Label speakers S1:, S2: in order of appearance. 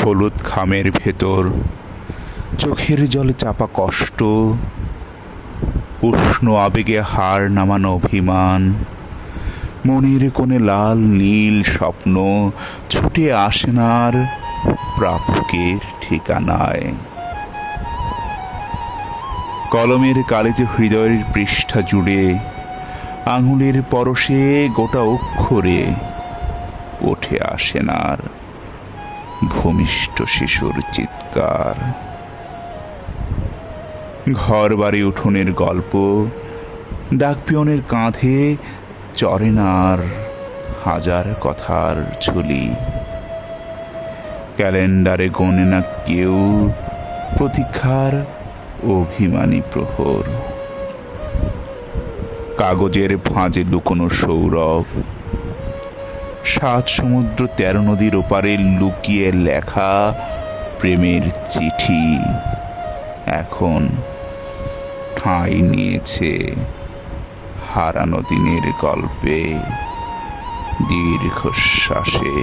S1: হলুদ খামের ভেতর চোখের জলে চাপা কষ্ট, উষ্ণ আবেগে হাড় নামানো অভিমান, মনের কোণে লাল নীল স্বপ্ন ছুটে আসেন আর প্রাপকের ঠিকানায়। কলমের কালেজে হৃদয়ের পৃষ্ঠা জুড়ে আঙুলের পরশে গোটা অক্ষরে ওঠে আসেন আর ভূমিষ্ঠ শিশুর চিৎকার। ঘর বাড়ি উঠোনের গল্প ডাকপিয়নের কাঁধে চড়ে না আর হাজার কথার ঝুলি। ক্যালেন্ডারে গোনে না কেউ প্রতীক্ষার অভিমানী প্রহর। কাগজের ভাঁজে লুকোনো সৌরভ, 7 সমুদ্র 13 নদীর ওপারে লুকিয়ে লেখা প্রেমের চিঠি এখন ঠাঁই নিয়েছে হারানো দিনের গল্পে দীর্ঘশ্বাসে।